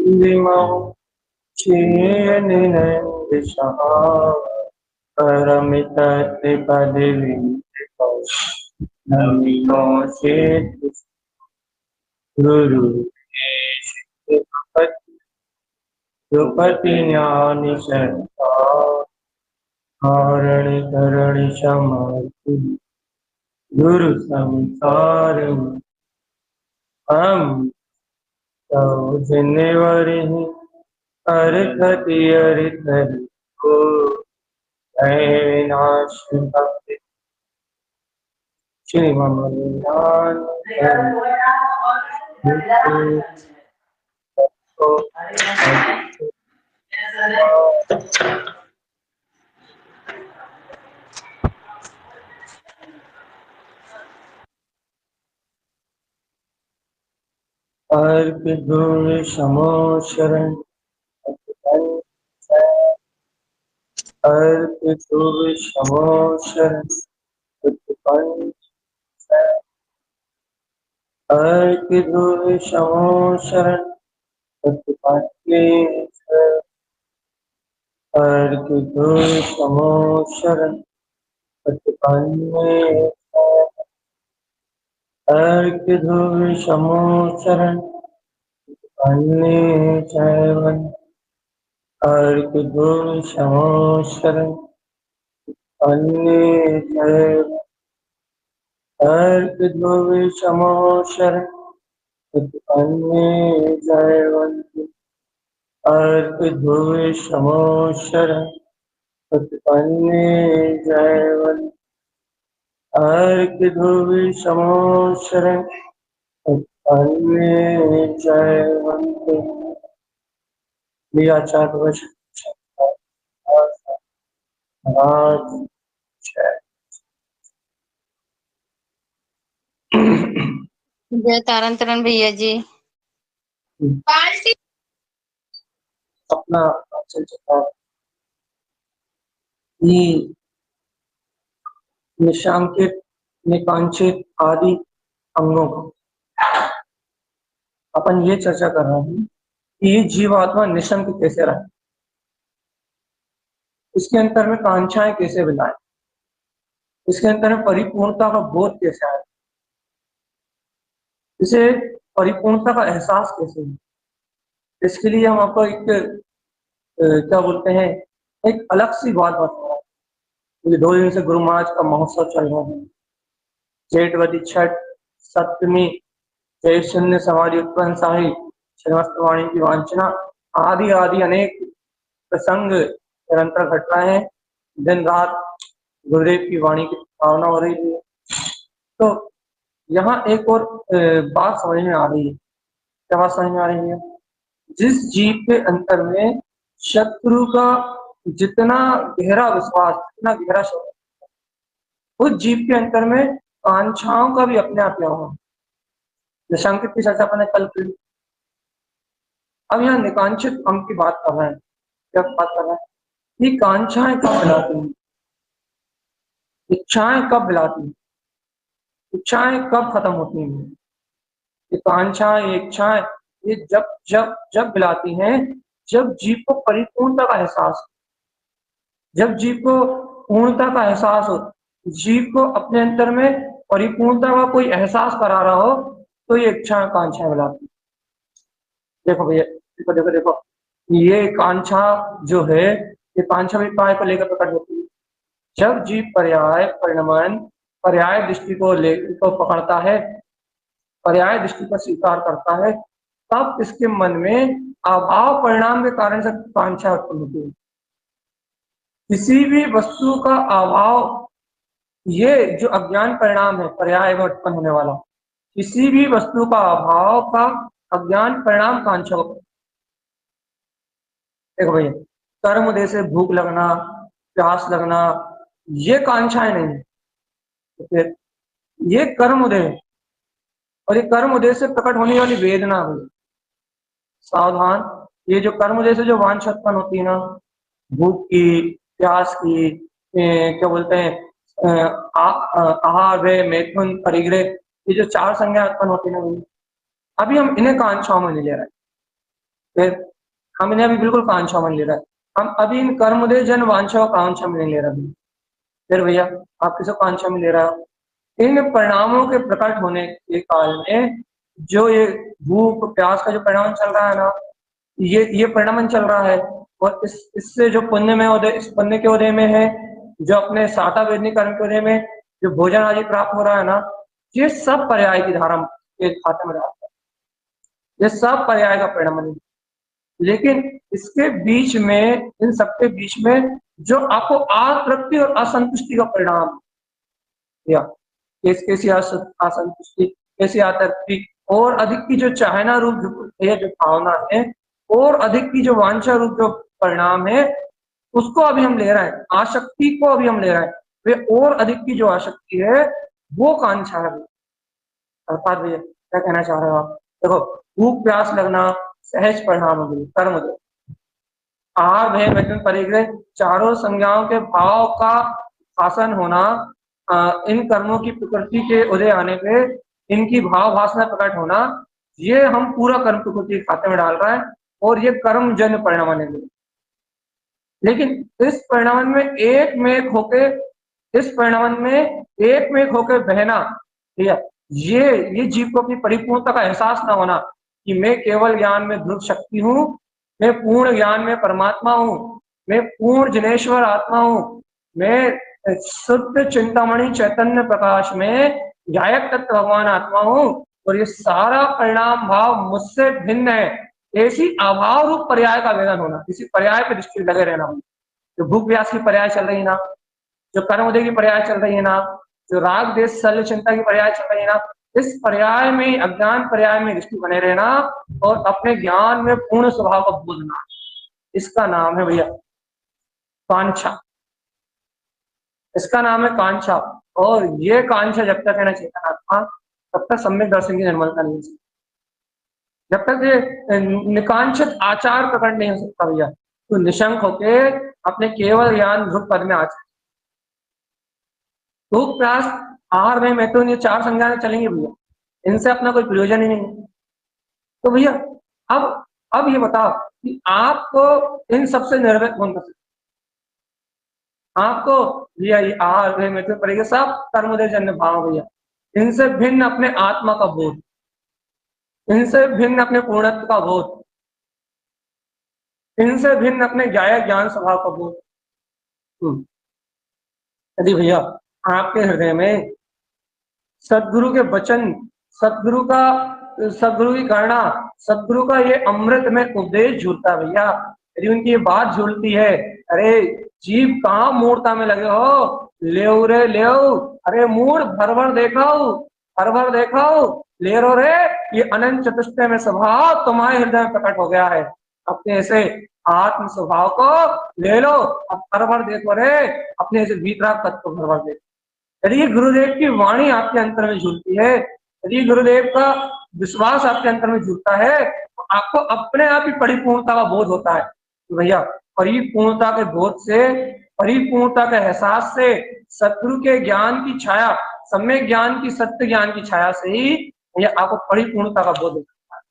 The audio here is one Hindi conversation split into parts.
गुरु द्रुपति ज्ञान शरणी करण समाधि गुरु संसार हम तो जिन्वरि अरखति अरिथरि को विनाश भक्ति श्री ममलान अर्पितो विषमो शरण अर्पितो विषमो शरण अर्पितो विषमो शरण अर्पितो विषमो शरण अर्पितो विषमो शरण अन्ये चैवन अर्पितो विषमो शरण अन्ये चैवन अर्पितो विषमो शरण अन्ये चैवन अर्पितो विषमो शरण अन्ये चैवन अर्पितो विषमो शरण अन्ये जयवंत लियाचार वर्ष जय तारण तरण भैया जी। अपना चल चुका निशांकित निकांक्षित आदि अंगों को अपन ये चर्चा कर रहे हैं कि ये जीवात्मा निशंक कैसे रहे, इसके अंतर में कांक्षाएं कैसे मिलाएं, इसके अंतर में परिपूर्णता का बोध कैसे आए, इसे परिपूर्णता का एहसास कैसे है। इसके लिए हम आपको एक क्या बोलते हैं, एक अलग सी बात बता रहा हूँ। 2 दिन से गुरु महाराज का महोत्सव चल रहा है। जेठवती छठ सप्तमी जय शून्य समाधि उत्पन्न साही श्रीमस्त वाणी की वांछना आदि आदि अनेक प्रसंग निरंतर घट रहे हैं। दिन रात गुरुदेव की वाणी की भावना हो रही है। तो यहाँ एक और बात समझ में आ रही है। क्या बात समझ में आ रही है? जिस जीव के अंतर में शत्रु का जितना गहरा विश्वास, जितना गहरा शत्रु, उस जीव के अंतर में कांक्षाओं का भी अपने आप क्या होगा। निशांकित की चर्चा अपने कल की। अब यहाँ निकांक्षित अंग की बात कर रहे हैं। क्या बात कर रहे हैं? ये कांक्षाएं कब मिलाती हैं, इच्छाएं कब मिलाती हैं, इच्छाएं कब खत्म होती हैं। ये कांक्षाएं इच्छाएं ये जब जब जब मिलाती हैं जब जीव को परिपूर्णता का एहसास, जब जीव को पूर्णता का एहसास हो, जीव को अपने अंतर में परिपूर्णता का कोई एहसास करा रहा हो, तो ये इच्छा कांक्षा मिलाती। देखो भैया, देखो देखो देखो, ये कांक्षा जो है, ये कांक्षा भी काय को लेकर प्रकट होती है। जब जीव पर्याय परिणमन पर्याय दृष्टि को पकड़ता है, पर्याय दृष्टि को स्वीकार करता है, तब इसके मन में अभाव परिणाम के कारण से कांक्षा उत्पन्न होती है। किसी भी वस्तु का अभाव, ये जो अज्ञान परिणाम है पर्याय में उत्पन्न होने वाला, किसी भी वस्तु का अभाव का अज्ञान परिणाम कांक्षा को। देखो भैया, कर्म उदय से भूख लगना, प्यास लगना, ये कांक्षाएं नहीं है। तो फिर ये कर्म उदय, और ये कर्म उदय से प्रकट होने वाली वेदना हुई। सावधान, ये जो कर्म उदय से जो वांछा उत्पन्न होती है ना, भूख की, प्यास की, क्या बोलते हैं, आहार वे मैथुन परिग्रह, ये जो 4 संज्ञा उत्पन्न होती है ना, अभी हम इन्हें कांक्षाओं में नहीं ले रहे। फिर हम इन्हें अभी बिल्कुल कांक्षा में ले रहे हैं, हम अभी इन कर्मोदय जन वांछा कांक्षा में नहीं ले रहे। फिर भैया आप किसको कांक्षा में ले रहा हो? इन परिणामों के प्रकट होने के काल में जो ये भूख प्यास का जो परिणाम चल रहा है ना, ये परिणाम चल रहा है, और इससे जो पुण्य में उदय, इस पुण्य के उदय में है, जो अपने साता वेदनी कर्म के उदय में जो भोजन आदि प्राप्त हो रहा है ना, ये सब पर्याय की धारा के खाते में डालता है, ये सब पर्याय का परिणाम है। लेकिन इसके बीच में, इन सबके बीच में जो आपको आतृप्ति और असंतुष्टि का परिणाम या कैसी असंतुष्टि, कैसी आतृप्ति, और अधिक की जो चाहना रूप जो भावना है, और अधिक की जो वांछा रूप जो परिणाम है, उसको अभी हम ले रहे हैं, आसक्ति को अभी हम ले रहे हैं। वे और अधिक की जो आसक्ति है वो कांक्षा है। अर्थात भैया क्या कहना चाह रहे हो आप? देखो, भूख प्यास लगना सहज परिणाम है, कर्म दे आहार भय मैथुन परिग्रह चारों संज्ञाओं के भाव का शासन होना, इन कर्मों की प्रकृति के उदय आने पे इनकी भाव वासना प्रकट होना, ये हम पूरा कर्म प्रकृति के खाते में डाल रहे हैं, और ये कर्म जन्य परिणाम आने लगे। लेकिन इस परिणाम में एक में एक होके, इस परिणाम में एक में एक होके बहना, ठीक है, ये जीव को अपनी परिपूर्णता का एहसास ना होना कि मैं केवल ज्ञान में ध्रुव शक्ति हूँ, मैं पूर्ण ज्ञान में परमात्मा हूँ, मैं पूर्ण जनेश्वर आत्मा हूँ, मैं शुद्ध चिंतामणि चैतन्य प्रकाश में गायक तत्व भगवान आत्मा हूँ, और ये सारा परिणाम भाव मुझसे भिन्न है। ऐसी अभाव रूप पर्याय का वेदन होना, किसी पर्याय पे दृष्टि लगे रहना। जो भूख प्यास की पर्याय चल रही है ना, जो कर्म उदय की पर्याय चल रही है ना, जो राग देश शल्य चिंता की पर्याय चल रही है ना, इस पर्याय में, अज्ञान पर्याय में दृष्टि बने रहना, और अपने ज्ञान में पूर्ण स्वभाव का बोधना, इसका नाम है भैया कांक्षा, इसका नाम है कांक्षा। और ये कांक्षा जब तक है ना चेतन आत्मा, तब तक सम्यक दर्शन की निर्मलता नहीं हो सकती, जब तक ये निकांक्षित आचार प्रकट नहीं हो सकता भैया, तो निशंक होके अपने केवल ज्ञान ध्रुव पद में आ जाए। भूख प्यास आहार में मैथुन, ये चार संज्ञाएं चलेंगी भैया, इनसे अपना कोई प्रयोजन ही नहीं। तो भैया अब ये बताओ कि आपको इन सबसे निर्भय कौन कर सकता? आपको भैया ये आहार में मैथुन पड़ेगा, सब कर्मोदय जन्य भाव भैया, इनसे भिन्न अपने आत्मा का बोध, इनसे भिन्न अपने पूर्णत्व का बोध, इनसे भिन्न अपने ज्ञान स्वभाव का बोध। यदि भैया आपके हृदय में सदगुरु के वचन, सदगुरु की गणना, सदगुरु का ये अमृत में उपदेश झूलता भैया, यदि उनकी ये बात झूलती है, अरे जीव कहाँ मूर्ता में लगे हो, ले रे ले, अरे मूड भर भर देखाओ ले रो रे, ये अनंत चतुष्टय में स्वभाव तुम्हारे हृदय में प्रकट हो गया है, अपने ऐसे आत्म स्वभाव को ले लो, अब भर भर देखो रे, अपने ऐसे भीतराग तत्व को भर भर देखो। यदि गुरुदेव की वाणी आपके अंतर में झूलती है, यदि गुरुदेव का विश्वास आपके अंतर में झूलता है, तो आपको अपने आप ही परिपूर्णता का बोध होता है। तो भैया परिपूर्णता के बोध से, परिपूर्णता के एहसास से, सदगुरु के ज्ञान की छाया, सम्यक ज्ञान की, सत्य ज्ञान की छाया से ही भैया आपको परिपूर्णता का बोध होता है।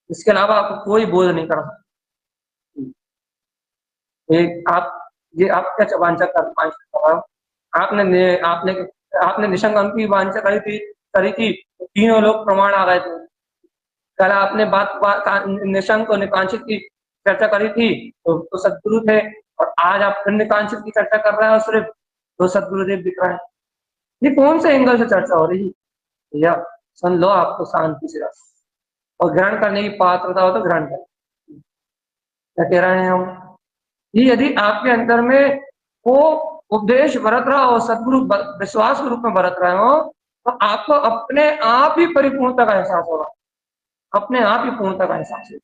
इसके अलावा आपको कोई बोध नहीं कर सकता। ये आप क्या वांछा कर पाए? आपने निशंक की वांछा करी थी, तीनों लोग प्रमाण आ गए थे। कल आपने निशंक और निकांक्षित की चर्चा करी थी, तो सदगुरु थे, और आज आप फिर निकांक्षित की चर्चा कर रहे हो, सिर्फ तो सदगुरुदेव दिख रहे हैं। ये कौन से एंगल से चर्चा हो रही है भैया? सुन लो आपको शांति से, और ग्रहण करने की पात्रता हो तो ग्रहण करें। क्या कह रहे हैं हम? यदि आपके अंदर में वो उपदेश बरत रहा हो, सदगुरु विश्वास के रूप में बरत रहे हो, तो आपको अपने आप ही परिपूर्णता का एहसास होगा, अपने आप ही पूर्णता का एहसास होगा।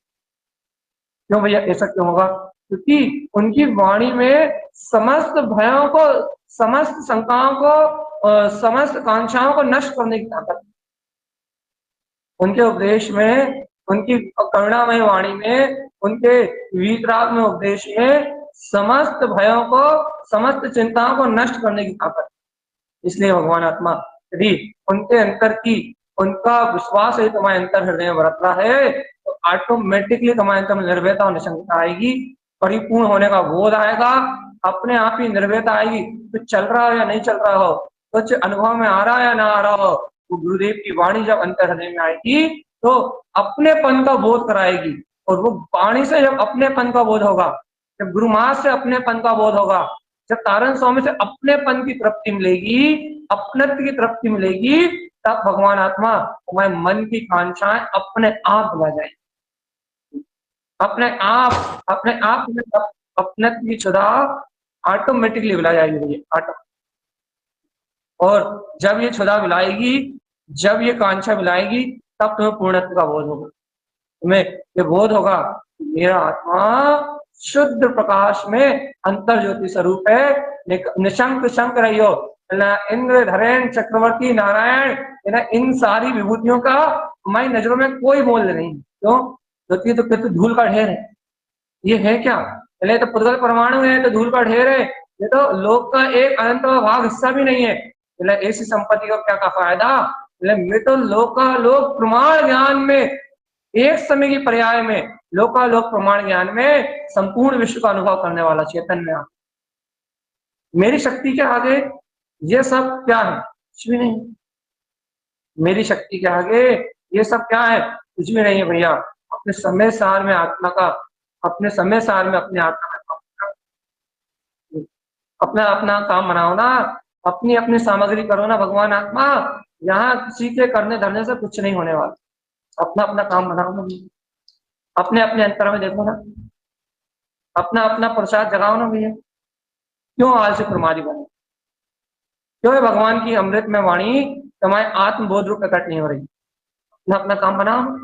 क्यों भैया ऐसा क्यों होगा? क्योंकि उनकी वाणी में समस्त भयों को, समस्त शंकाओं को, समस्त कांक्षाओं को नष्ट करने की ताकत, उनके उपदेश में, उनकी करुणामय वाणी में, उनके वीतराग में उपदेश में समस्त भयों को, समस्त चिंताओं को नष्ट करने की ताकत। इसलिए भगवान आत्मा यदि उनके अंतर की, उनका विश्वास है तुम्हारे अंतर हृदय में बरत रहा है, तो ऑटोमेटिकली तुम्हारे अंदर में निर्भयता और निशंकता आएगी, परिपूर्ण होने का बोध आएगा, अपने आप ही निर्भयता आएगी। कुछ चल रहा हो या नहीं चल रहा हो, कुछ अनुभव में आ रहा है या ना आ रहा हो, वो गुरुदेव की वाणी जब अंतर हृदय में आएगी तो अपनेपन का बोध कराएगी। और वो वाणी से जब अपनेपन का बोध होगा, जब गुरु महाराज से अपनेपन का बोध होगा, जब तारण स्वामी से अपनेपन की तृप्ति मिलेगी, अपनत्व की तृप्ति मिलेगी, तब भगवान आत्मा तुम्हारे मन की कांक्षाएं अपने आप भुला जाएगी। अपने आप में अपनत्व की क्षुधा ऑटोमेटिकली भुला जाएगी भैया, ऑटो। और जब ये क्षुधा मिलाएगी, जब ये कांक्षा मिलाएगी, तब तुम्हें पूर्णत्व का बोध होगा। तुम्हें ये बोध होगा मेरा आत्मा शुद्ध प्रकाश में अंतर ज्योति स्वरूप है, निशंक शंक रहियो ना, इंद्र धरेन चक्रवर्ती नारायण, इन सारी विभूतियों का हमारी नजरों में कोई मोल नहीं। क्यों? क्योंकि तो धूल का ढेर है। ये है क्या? पहले तो पुद्गल परमाणु है, तो धूल का ढेर है। ये तो लोक का एक अनंत भाग हिस्सा भी नहीं है। ऐसी संपत्ति का क्या का फायदा? मैं तो लोकालोक प्रमाण ज्ञान में, एक समय की पर्याय में लोकालोक प्रमाण ज्ञान में संपूर्ण विश्व का अनुभव करने वाला चैतन्य। मेरी शक्ति के आगे ये सब क्या है? कुछ भी नहीं। मेरी शक्ति के आगे ये सब क्या है? कुछ भी नहीं है भैया। अपने समय सार में आत्मा का, अपने समय सार में अपने आत्मा का अपना अपना काम बनाओ ना, अपनी अपनी सामग्री करो ना भगवान आत्मा। यहाँ किसी के करने धरने से कुछ नहीं होने वाला। अपना अपना काम बनाओ ना, अपने अपने अंतर में देखो ना, अपना अपना प्रसाद जगाओ ना भैया। क्यों आलसी प्रमादी बने? क्यों है भगवान की अमृत में वाणी तुम्हारे आत्मबोध रूप प्रकट नहीं हो रही? अपना अपना काम बनाओ,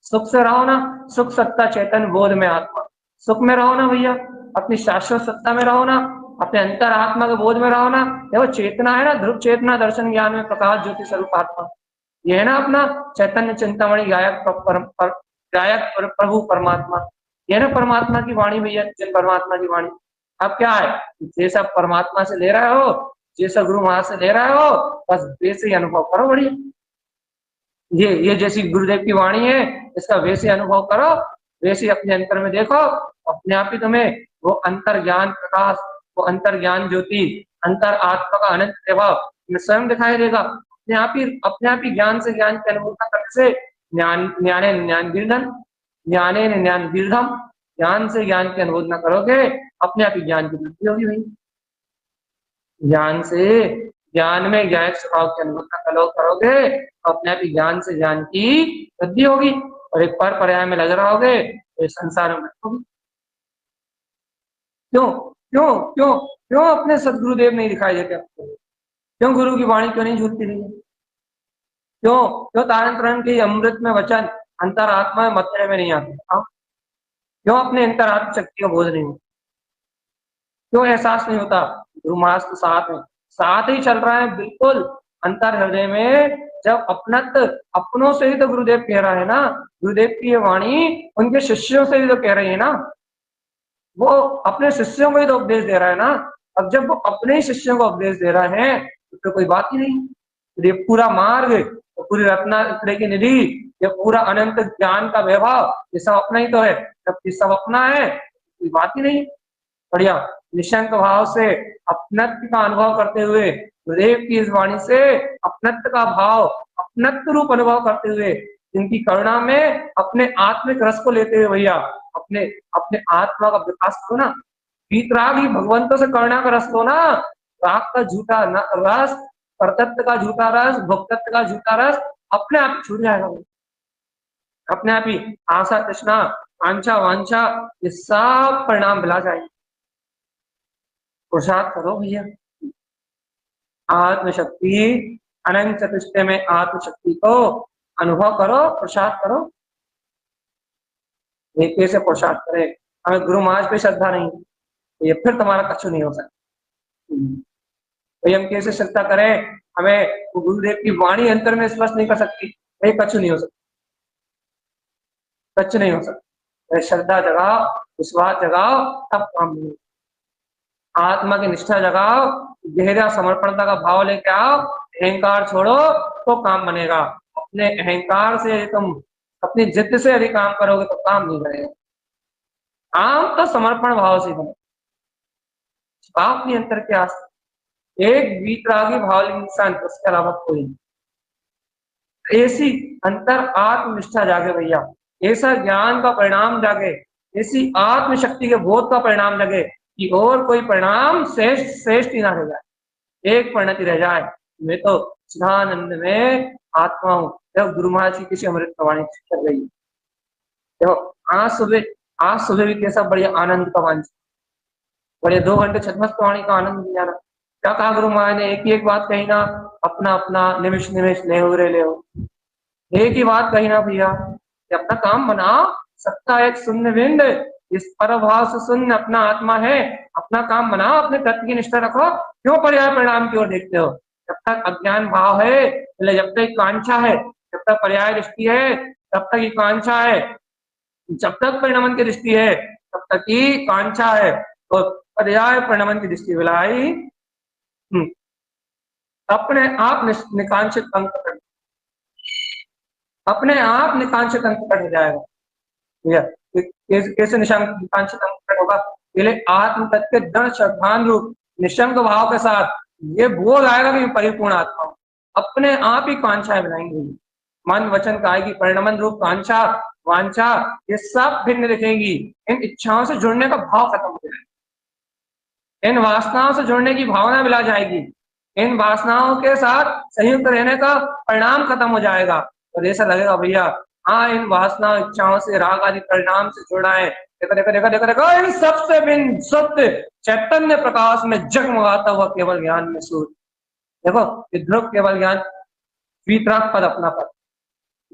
सुख से रहो ना, सुख सत्ता चेतन बोध में आत्मा, सुख में रहो ना भैया, अपनी शाश्वत सत्ता में रहो ना, अपने अंतर आत्मा के बोध में रहो ना। देखो चेतना है ना, ध्रुव चेतना दर्शन ज्ञान में प्रकाश ज्योति स्वरूप आत्मा, ये है ना अपना चैतन्य चिंतामणि गायक प्रभु परमात्मा, ये ना परमात्मा की वाणी भैया, परमात्मा की वाणी। अब क्या है? जैसा परमात्मा से ले रहे हो, जैसा गुरु महाराज से ले रहे हो, बस वैसे ही अनुभव करो। बढ़िया, ये जैसी गुरुदेव की वाणी है, इसका वैसे अनुभव करो, वैसे अपने अंतर में देखो। अपने आप ही तुम्हें वो अंतर ज्ञान प्रकाश, वो अंतर ज्ञान ज्योति, अंतर आत्मा का अनंत प्रभाव स्वयं दिखाई देगा। अपने आप ही ज्ञान से ज्ञान की अनुभूति करने से ज्ञाने ज्ञान गिरधन, ज्ञाने ज्ञान गिरधम, ज्ञान से ज्ञान की अनुभूति न करोगे, अपने आप ही ज्ञान की वृद्धि होगी भाई। ज्ञान से ज्ञान में ज्ञान स्वभाव की अनुभूति करोगे, अपने आप ही ज्ञान से ज्ञान की वृद्धि होगी। और एक पर पर्याय में लग रहा होगे तो इस संसार में होगी। क्यों क्यों क्यों क्यों अपने सदगुरुदेव नहीं दिखाई देते आपको? क्यों गुरु की वाणी क्यों नहीं झूठती रही है? क्यों क्यों तारण के अमृत में वचन अंतर आत्मा मथुरे में नहीं आते? क्यों अपने अंतर आत्म शक्ति का बोध नहीं होता? क्यों एहसास नहीं होता? गुरु महाराज तो साथ ही चल रहा है बिल्कुल अंतर हृदय में। जब अपनों से ही तो गुरुदेव कह रहा है ना, गुरुदेव की ये वाणी उनके शिष्यों से ही तो कह रही है ना, वो अपने शिष्यों को ही तो उपदेश दे रहा है ना। अब जब वो अपने ही शिष्यों को उपदेश दे रहा है तो कोई बात ही नहीं। ये पूरा मार्ग, पूरी रत्नात्रय की निधि, ये पूरा अनंत ज्ञान का वैभव, ये सब अपना ही तो है। जब ये सब अपना है कोई बात ही नहीं। बढ़िया निशंक भाव से अपनत्व का अनुभव करते हुए, गुरुदेव की इस वाणी से अपनत्व का भाव, अपनत्व रूप अनुभव करते हुए, जिनकी करुणा में अपने आत्मिक रस को लेते हुए भैया अपने अपने आत्मा का विकास करो ना। वीतराग ही भगवंतों से करुणा का रस लो ना। राग का झूठा रस, परतत्व का झूठा रस, भक्तत्व का झूठा रस अपने आप छूट जाएगा। अपने आप ही आशा तृष्णा आंछा वांछा ये सब परिणाम मिला जाएंगे। पुरुषार्थ करो भैया, आत्मशक्ति अनंत चतुष्टय में आत्मशक्ति को अनुभव करो, पुरुषार्थ करो। ये कैसे पुरुषार्थ करे? हमें गुरु महाराज पे श्रद्धा नहीं, ये फिर तुम्हारा कछु नहीं हो सकता। तो हम कैसे श्रद्धा करें? हमें गुरुदेव की वाणी अंतर में स्पष्ट नहीं कर सकती, ये कछु नहीं हो सकता, कच्छ नहीं हो सकता। श्रद्धा जगाओ, विश्वास जगाओ, तब काम नहीं। आत्मा की निष्ठा जगाओ, गहरा समर्पणता का भाव लेके आओ, अहंकार छोड़ो तो काम बनेगा। अपने अहंकार से तुम अपनी जिद से यदि काम करोगे तो काम नहीं करेगा। काम तो समर्पण भाव से करो, भाव अपनी अंतर के आस्था, एक वीतरागी भाव इंसान, उसके अलावा कोई नहीं। ऐसी अंतर आत्मनिष्ठा जागे भैया, ऐसा ज्ञान का परिणाम जागे, ऐसी आत्मशक्ति के बोध का परिणाम लगे कि और कोई परिणाम श्रेष्ठ श्रेष्ठ ही ना रह जाए, एक परिणति रह जाए। मैं तो चिदानंद में आत्मा हूँ। जब गुरु महाराज की किसी अमृत प्रवाणी कर रही है, देखो आज सुबह भी कैसा बढ़िया आनंद का वांछा, बढ़िया 2 घंटे छठमस्त प्रवाणी का आनंद लिया ना। क्या कहा गुरु महाराज ने? एक ही एक बात कही ना, अपना अपना निमिष निमिष ले हो रे ले हो। एक ही बात कही ना भैया कि अपना काम बना, सबका एक शून्य बिंद, इस परभाव से शून्य अपना आत्मा है, अपना काम बनाओ, अपने तत्व की निष्ठा रखो, क्यों पर्याय परिणाम की ओर देखते हो? जब तक अज्ञान भाव है, जब तक कांक्षा है, जब तक पर्याय दृष्टि है, तब तक कांक्षा है, जब तक परिणमन की दृष्टि है तब तक ही कांक्षा है, और पर्याय परिणमन की दृष्टि विलाई अपने आप निकांक्षित अंक कर, अपने आप निकांक्षित अंक कट हो जाएगा। कैसे निकांक्षित अंक कट होगा? पहले आत्म तत्व के दृढ़ श्रद्धान रूप निशंक भाव के साथ ये बोल आएगा कि मैं परिपूर्ण आत्मा हूं, अपने आप ही कांक्षाएं बनाएंगे, मन वचन काय की परिणमन रूप कांक्षा वांछा ये सब भिन्न दिखेंगी। इन इच्छाओं से जुड़ने का भाव खत्म हो जाएगा, इन वासनाओं से जुड़ने की भावना मिला जाएगी, इन वासनाओं के साथ संयुक्त रहने का परिणाम खत्म हो जाएगा। और ऐसा लगेगा भैया हाँ, इन वासना इच्छाओं से राग आदि परिणाम से जुड़ा है। देखो देखो देखो देखो देखो, इन सबसे भिन्न सत्य चैतन्य प्रकाश में जगमगाता हुआ केवल ज्ञान में सूर्य। देखो ये ध्रुव केवल ज्ञान, वीतराग पद अपना पद,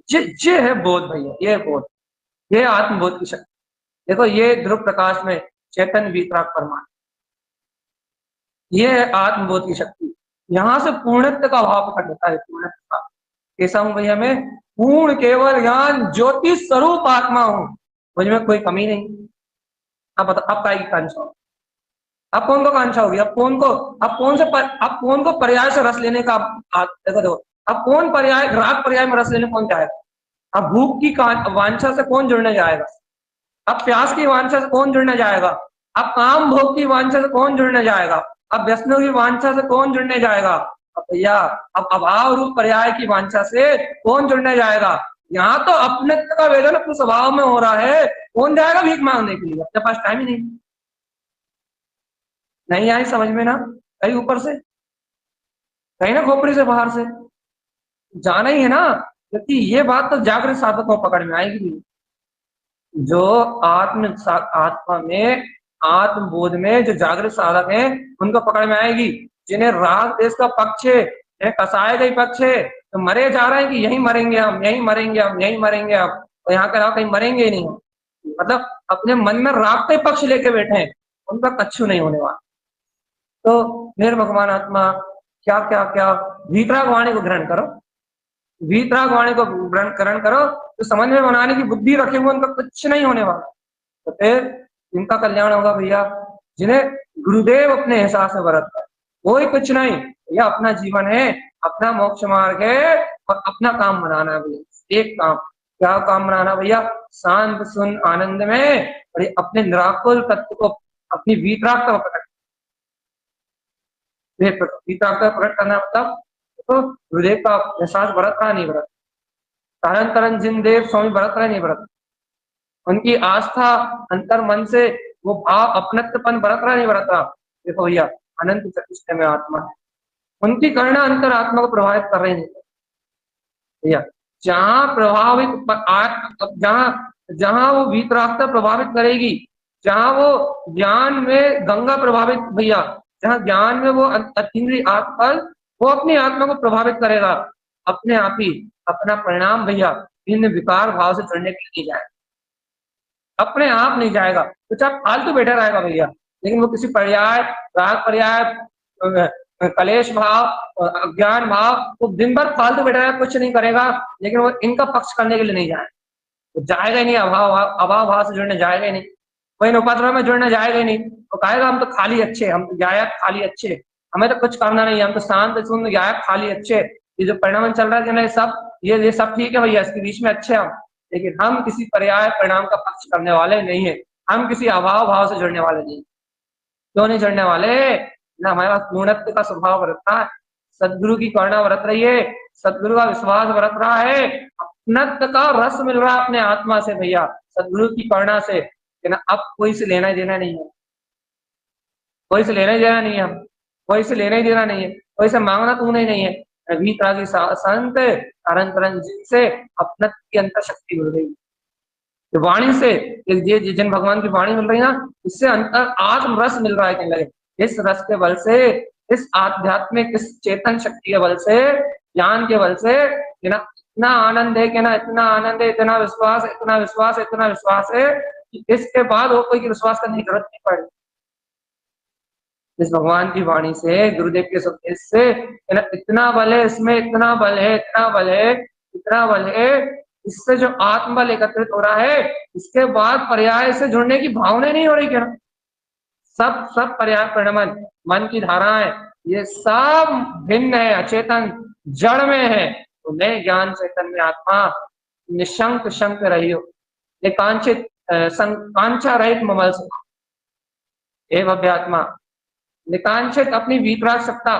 ये है बोध भैया, ये बोध, ये आत्मबोध की शक्ति। देखो ये ध्रुव प्रकाश में चैतन्य वीतराग परमात्मा, ये है आत्मबोध की शक्ति। यहां से पूर्णत्व का भाव प्रकट होता है। पूर्णत्व का कैसा हूं भैया? मैं पूर्ण केवल ज्ञान ज्योति स्वरूप आत्मा हूं, मुझ में कोई कमी नहीं। अब बताओ अब काय की कांक्षा होगी? अब कौन को कांक्षा होगी? अब कौन को पर्याय से रस लेने का? देखो देखो, अब कौन पर्याय, राग पर्याय में रस लेने कौन जाएगा? अब भूख की वांछा से कौन जुड़ने जाएगा? अब प्यास की वांछा से कौन जुड़ने जाएगा? अब काम भोग की वांछा से कौन जुड़ने जाएगा? अब व्यसनों की वांछा से कौन जुड़ने जाएगा? अब भैया अब अभाव रूप पर्याय की वांछा से कौन जुड़ने जाएगा? यहाँ तो अपने का वेदन अपने स्वभाव में हो रहा है, कौन जाएगा भीख मांगने के लिए? अपने पास टाइम ही नहीं आई समझ में ना? कहीं ऊपर से, कहीं ना खोपड़ी से, बाहर से जाना ही है ना, क्योंकि ये बात तो जागृत साधक को पकड़ में आएगी नहीं। जो आत्मा में आत्मबोध में जो जागृत साधक है उनको पकड़ में आएगी। जिन्हें राग देश का पक्ष है, कसाय का पक्ष है, तो मरे जा रहे हैं कि यही मरेंगे हम, यही मरेंगे हम, यही मरेंगे हम, और यहाँ के अलावा कहीं मरेंगे ही नहीं। मतलब अपने मन में राग का पक्ष लेके बैठे हैं, उनका कच्छू नहीं होने वाला। तो मेरे भगवान आत्मा क्या क्या क्या वीतराग वाणी को ग्रहण करो, वीतराग वाणी को ग्रहण करो, तो समझ में बनाने की बुद्धि रखे हुए उनका कुछ नहीं होने वाला। तो फिर इनका कल्याण होगा भैया, जिन्हें गुरुदेव अपने एहसास में बरतता है, कोई कुछ नहीं। यह अपना जीवन है, अपना मोक्ष मार्ग है, और अपना काम बनाना है भैया। एक काम, क्या काम बनाना भैया? शांत सुन आनंद में, और अपने निराकुल तत्व को, अपनी वीतरागता को प्रकट करना। मतलब तो गुरुदेव का एहसास बरत रहा नहीं बरत, तारण तरन जिन देव स्वामी बरत रहे नहीं बरत, उनकी आस्था अंतर मन से वो भाव अपनत्वपन बरत रहा नहीं बरत रहा। देखो भैया अनंत चतुष्टय में आत्मा है, उनकी करुणा अंतर आत्मा को प्रभावित कर रही नहीं भैया। जहां प्रभावित जहां वो वीतरागता प्रभावित करेगी, जहां वो ज्ञान में गंगा प्रभावित भैया, जहां ज्ञान में वो अतीन्द्रिय आत्मफल वो अपनी आत्मा को प्रभावित करेगा, अपने आप ही अपना परिणाम भैया इन विकार भाव से जुड़ने के लिए नहीं जाएगा, अपने आप नहीं जाएगा। तो चाहे फालतू बैठा रहेगा भैया, लेकिन वो किसी पर्याय, राग पर्याय, कलेश भाव, अज्ञान भाव, वो दिन भर फालतू बैठा रहेगा, कुछ नहीं करेगा, लेकिन वो इनका पक्ष करने के लिए नहीं जाएगा। तो जाएगा ही नहीं, अभाव भाव से जुड़ने जाएगा ही नहीं, कोई उपद्रव में जुड़ने जाएगा ही नहीं। तो कहेगा हम तो खाली अच्छे, हम तो गायक खाली अच्छे, हमें तो कुछ करना नहीं, हम तो शांत सुन गायक खाली अच्छे, ये जो परिणाम चल रहा है सब ये सब ठीक है भैया, इसके बीच में अच्छे हम, लेकिन हम किसी पर्याय परिणाम का पक्ष करने वाले नहीं है, हम किसी अभाव भाव से जुड़ने वाले नहीं। क्यों नहीं जुड़ने वाले ना, हमारे पास पूर्णत्व का स्वभाव बरतना है, सदगुरु की करुणा बरत रही है, सदगुरु का विश्वास बरत रहा है, अपनत्व का रस मिल रहा है अपने आत्मा से भैया, सदगुरु की करुणा से। ना अब कोई से लेना ही देना नहीं है, कोई से लेना ही देना नहीं है, हम कोई से लेना ही देना नहीं है, कोई से मांगना तू नहीं है। भीतरागी संत अनंतरन से अपनत्व की अंतर शक्ति मिल रही है, वाणी से ये जिन भगवान की वाणी मिल रही है ना, इससे अंतर आत्म रस मिल रहा है। कहने लगे इस रस के बल से, इस आध्यात्मिक इस चेतन शक्ति के बल से, ज्ञान के बल से ना इतना आनंद है कि ना, इतना आनंद है, इतना विश्वास, इतना विश्वास, इतना विश्वास है कि इसके बाद वो कोई विश्वास करने की जरूरत नहीं पड़ी। इस भगवान की वाणी से, गुरुदेव के संदेश से इतना बल है, इसमें इतना बल है, इतना बल है, इतना बल है, इससे जो आत्मबल एकत्रित हो रहा है, इसके बाद पर्याय से जुड़ने की भावना नहीं हो रही क्या? सब पर्याय परिणमन मन की धाराएं ये सब भिन्न है, अचेतन जड़ में है। तो नए ज्ञान चैतन्य आत्मा निशंक शंक रही हो, एकांचित कांचा रहित ममल से, हे भव्य आत्मा निकांक्षित अपनी वीतराग सत्ता,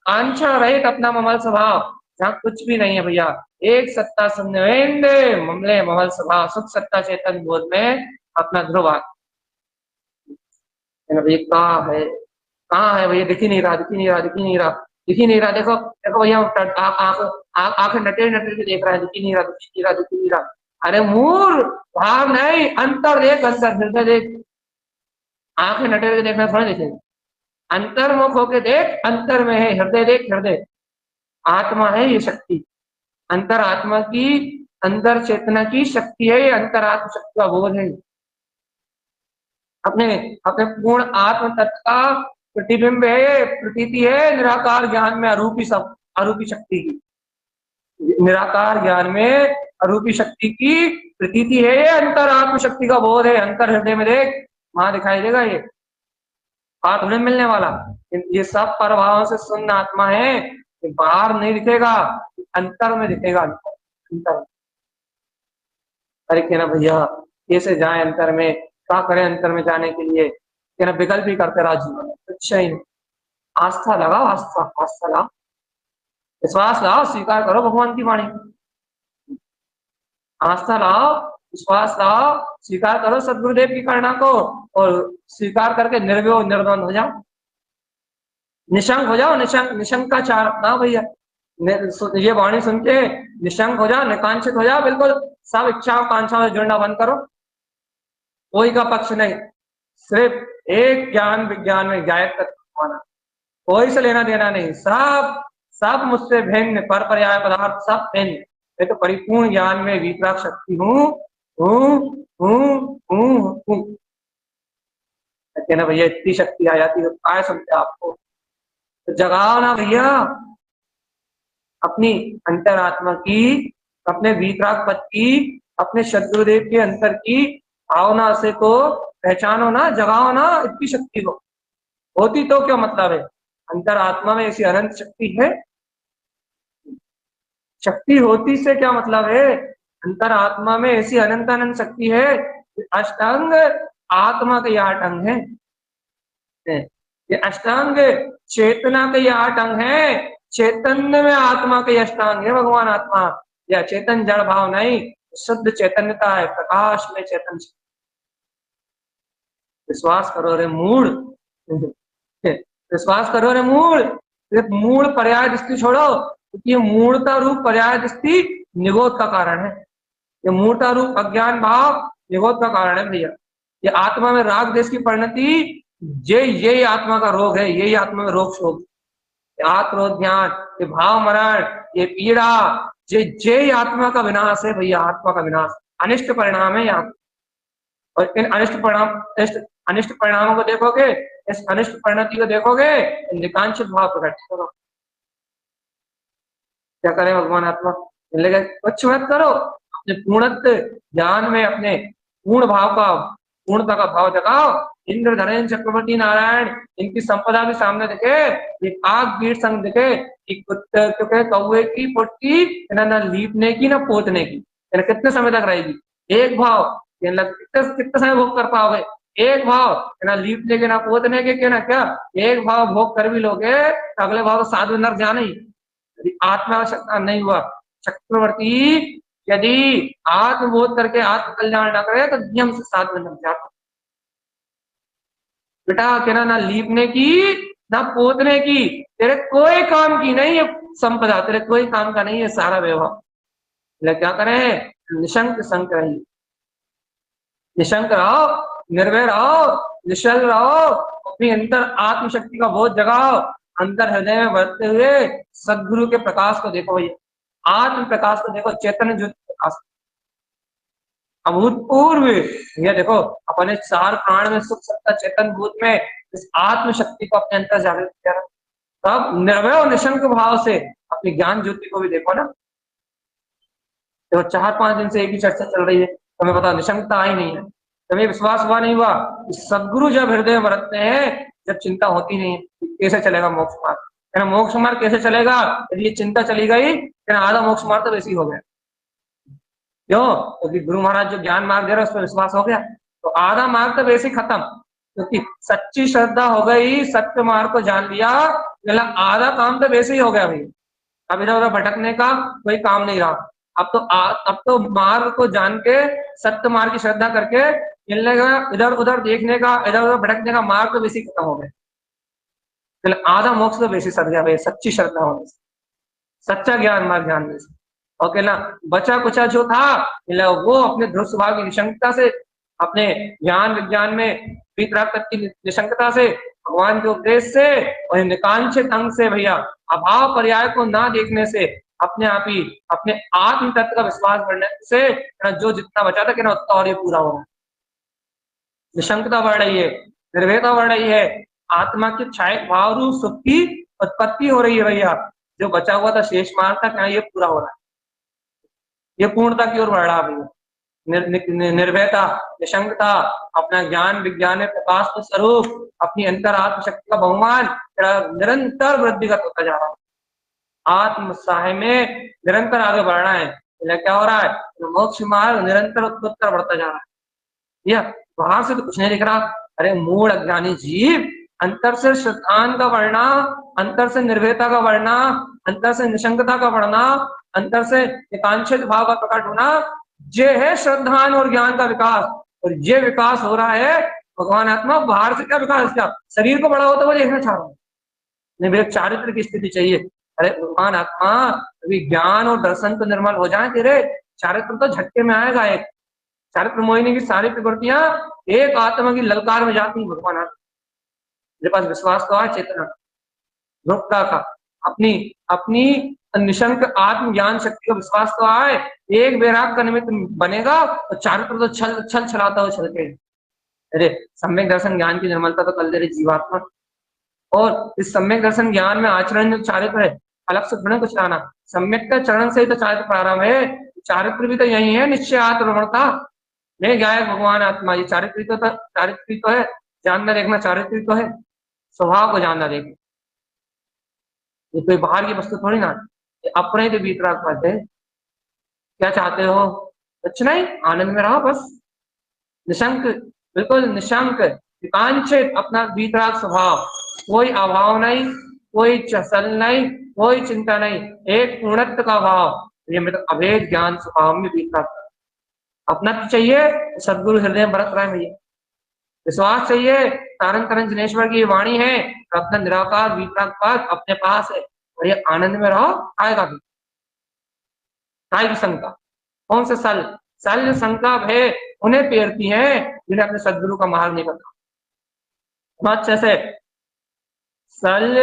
कांक्षा रहित अपना ममल स्वभाव, जहाँ कुछ भी नहीं है भैया, एक सत्ता संवेंदे ममले ममल स्वभाव, सुख सत्ता चेतन बोध में अपना ध्रुव कहाँ है भैया? दिख ही नहीं रहा, दिख ही नहीं रहा, दिख ही नहीं रहा, दिख ही नहीं रहा। देखो देखो भैया, आंखें नटेर नटेर के देख रहा है, दिख ही नहीं रहा, दिख ही नहीं रहा, दिख ही नहीं रहा। अरे मूर भाव नहीं, अंतर देख, अंतर हृदय देख। आंखें नटेर के देखना थोड़ा देखेंगे, अंतर्मुख होके देख, अंतर में है, हृदय देख, हृदय आत्मा है ये शक्ति, अंतर आत्मा की, अंदर चेतना की शक्ति है, ये अंतर आत्म शक्ति का बोध है। अपने अपने पूर्ण आत्म तत्व का प्रतिबिंब है, प्रतीति है निराकार ज्ञान में अरूपी सब अरूपी शक्ति की, निराकार ज्ञान में अरूपी शक्ति की प्रतीति है, ये अंतर आत्म शक्ति का बोध है। अंतर हृदय में देख, वहां दिखाई देगा, ये हाथ उन्हें मिलने वाला, ये सब परभाव से शून्य आत्मा है, बाहर नहीं दिखेगा, अंतर में दिखेगा, अंतर। अरे कहना भैया कैसे जाए अंतर में, क्या करें अंतर में जाने के लिए? कहना विकल्प ही करते रहा जीवन, अच्छा ही नहीं। आस्था लगाओ, आस्था आस्था लाओ, विश्वास लाओ, स्वीकार करो भगवान की वाणी, आस्था लाओ, विश्वास लाओ, स्वीकार करो सदगुरुदेव की करुणा को, और स्वीकार करके निर्भय निर्द्वंद हो जाओ, निशंक हो जाओ, निशंक का चार अपनाओ भैया। ये वाणी सुन के निशंक हो जाओ, निकांक्षित हो जाओ, बिल्कुल सब इच्छाओं कांक्षाओं से जुड़ना बंद करो, कोई का पक्ष नहीं, सिर्फ एक ज्ञान विज्ञान में गायक तत्व माना, कोई से लेना देना नहीं, सब मुझसे भिन्न, पर पर्याय पदार्थ सब भिन्न, मैं तो परिपूर्ण ज्ञान में वीतराग शक्ति हूँ, कहना भैया इतनी शक्ति आ जाती है काय सुनते आपको? तो जगाओ ना भैया अपनी अंतरात्मा की, अपने वीतराग पद की, अपने सद्गुरुदेव के अंतर की भावना से को पहचानो ना, जगाओ ना इतनी शक्ति को। होती तो क्या मतलब है? अंतरात्मा में ऐसी अनंत शक्ति है, शक्ति होती से क्या मतलब है? अंतरात्मा में ऐसी अनंत अनंत शक्ति है, अष्टांग आत्मा के 8 अंग है, ये अष्टांग चेतना के 8 अंग है, चैतन्य में आत्मा के अष्टांग है भगवान आत्मा, या चेतन जड़ भाव नहीं, शुद्ध चैतन्यता है, प्रकाश में चेतन। विश्वास करो रे मूड, विश्वास करो रे मूड, मूड पर्याय दृष्टि छोड़ो, क्योंकि मूर्ता रूप पर्याय दृष्टि निगोद का कारण है, ये मूर्ता रूप अज्ञान भाव निगोद का कारण है भैया। ये आत्मा में राग देश की परिणति, ये आत्मा का रोग है, यही आत्मा में रोग शोक, आत्मरोध ध्यान, ये भाव मरण, ये पीड़ा, ये आत्मा का विनाश है भैया, आत्मा का विनाश, अनिष्ट परिणाम है यहाँ। और इन अनिष्ट परिणामों को देखोगे, इस अनिष्ट परिणति को देखोगे, निकांक्षित भाव प्रकट करो। क्या करे भगवान आत्मा? कुछ मत करो, अपने पूर्णत्व ज्ञान में अपने पूर्ण भाव का, पूर्णता का भाव जगाओ। इंद्र धरेन चक्रवर्ती नारायण इनकी संपदा भी सामने दिखे, एक आग बीट संग दिखे, कौवे की पुट्टी ना लीपने की ना पोतने की, यानी कितने समय तक रहेगी? एक भाव, यानी कितने कितने समय भोग कर पाओगे? एक भाव, ना लीपने के ना पोतने के ना क्या, एक भाव भोग कर भी लोगे तो अगले भाव तो साधु नर जाना ही। यदि आत्मा का नहीं हुआ चक्रवर्ती, यदि आत्मबोध करके आत्म कल्याण न करे तो नियम से साधु नर जाता। बेटा कहना ना लीपने की ना पोतने की, तेरे कोई काम की नहीं है संपदा, तेरे कोई काम का नहीं है सारा वैभव। क्या करें? निशंक संक रही, निशंक रहो, निर्भय रहो, निश्चल रहो, अपनी अंदर आत्मशक्ति का बोध जगाओ, अंतर हृदय में बढ़ते हुए सदगुरु के प्रकाश को देखो भैया, आत्म प्रकाश को देखो, चैतन्य ज्योति प्रकाश, अभूतपूर्व। ये देखो अपने चार प्राण में सुख सत्ता चेतन भूत में इस आत्म शक्ति को अपने अंतर जागृत किया, तब निर्भय और निशंक भाव से अपनी ज्ञान ज्योति को भी देखो ना। तो 4-5 दिन से एक ही चर्चा चल रही है, तुम्हें पता निशंकता आई नहीं है, तुम्हें विश्वास हुआ नहीं हुआ? सदगुरु जब हृदय में बरतते हैं, जब चिंता होती नहीं है, कैसे चलेगा मोक्ष मार्ग? है ना, मोक्ष मार्ग कैसे चलेगा यदि ये चिंता चली गई? आधा मोक्ष मार्ग तो वैसे ही हो गया। क्यों? क्योंकि गुरु महाराज जो ज्ञान मार्ग दे रहे उस पर विश्वास हो गया, तो आधा मार्ग तो वैसे ही खत्म, क्योंकि सच्ची श्रद्धा हो गई, सत्य मार्ग को जान लिया, आधा काम तो वैसे ही हो गया भाई। अब इधर उधर भटकने का कोई काम नहीं रहा। अब तो मार्ग को जान के सत्य मार्ग की श्रद्धा करके मिलने का, इधर उधर देखने का, इधर उधर भटकने का मार्ग तो वैसे खत्म हो गया। आधा मोक्ष तो वैसे सद गया भाई, सच्ची श्रद्धा होने से, सच्चा ज्ञान मार्ग जानने से। और कहना बचा कुचा जो था वो अपने ध्रुव स्वभाव की निशंकता से, अपने ज्ञान विज्ञान में वितराग की निशंकता से, भगवान के उपदेश से और निकांक्षित अंग से भैया अभाव पर्याय को ना देखने से, अपने आप ही अपने आत्म तत्व का विश्वास बढ़ने से जो जितना बचा था उतना और ये पूरा होगा। निशंकता बढ़ रही है, निर्भयता बढ़ रही है, आत्मा के छाया भाव रूप सुख की उत्पत्ति हो रही है भैया। जो बचा हुआ था शेष मार्ग था, क्या ये पूरा हो रहा है, ये पूर्णता की ओर बढ़ रहा है। निर्भयता, निशंकता, अपना ज्ञान विज्ञान में प्रकाश का स्वरूप, अपनी अंतर आत्मशक्ति का बहुमान निरंतर वृद्धिगत होता जा रहा है। आत्म उत्साह में निरंतर आगे बढ़ना है। क्या हो रहा है? मोक्ष मार्ग निरंतर उत्तर बढ़ता जा रहा है। यह बाहर से तो कुछ नहीं दिख रहा। अरे मूड अज्ञानी जीव, अंतर से श्रद्धान का बढ़ना, अंतर से निर्भयता का बढ़ना, अंतर से निशंकता का बढ़ना, अंतर से एकांक्षित भाव का प्रकट होना, ये है श्रद्धान और ज्ञान का विकास। और ये विकास हो रहा है भगवान आत्मा बाहर से क्या विकास, क्या शरीर को बड़ा होता हुआ देखना चाह रहा हूँ, नहीं मेरे चारित्र की स्थिति चाहिए। अरे भगवान आत्मा अभी ज्ञान और दर्शन तो निर्मल हो जाए तेरे, चारित्र तो झटके में आएगा। एक चारित्र मोहिनी की सारी प्रवृत्तियां एक आत्मा की ललकार में जाती है। भगवान आत्मा मेरे पास विश्वास तो है, चेतना रुकता का, अपनी अपनी निशंक आत्म ज्ञान शक्ति का विश्वास तो आए, एक वैराग का निमित्त बनेगा तो चारित्र तो छल छलाता हुआ चलते। अरे सम्यक दर्शन ज्ञान की निर्मलता तो कल दे रही जीवात्मा, और इस सम्यक दर्शन ज्ञान में आचरण जो चारित्र है, अलग से थोड़ा कुछ लाना, सम्यक का चरण से ही तो चारित्र प्रारंभ है। चारित्र भी तो यही है, निश्चय आत्मवृणता नहीं गायक भगवान आत्मा, ये चारित्री तो है, जानना देखना चारित्री तो है, स्वभाव को जानना देखना, ये कोई बाहर की वस्तु थोड़ी ना, ये अपने तो भीतर बात है। क्या चाहते हो? कुछ नहीं, आनंद में रहो बस, निशंक, बिल्कुल निशंक, विकांक्षित, अपना भीतराग स्वभाव, कोई अभाव नहीं, कोई चसल नहीं, कोई चिंता नहीं, एक पूर्णत्व का भाव, ये मतलब अभेद ज्ञान स्वभाव में भीतराग। अपना तो चाहिए सदगुरु हृदय में बरत रहा है भैया, विश्वास चाहिए तारन तरन जिनेश्वर की वाणी है, अपना निराकार भीतराग अपने पास है, और ये आनंद में रहो, आएगा भी। काय की शंका? कौन से सल सल शंका भय उन्हें पेरती है जिन्हें अपने सदगुरु का मार्ग नहीं पता। अच्छे से सल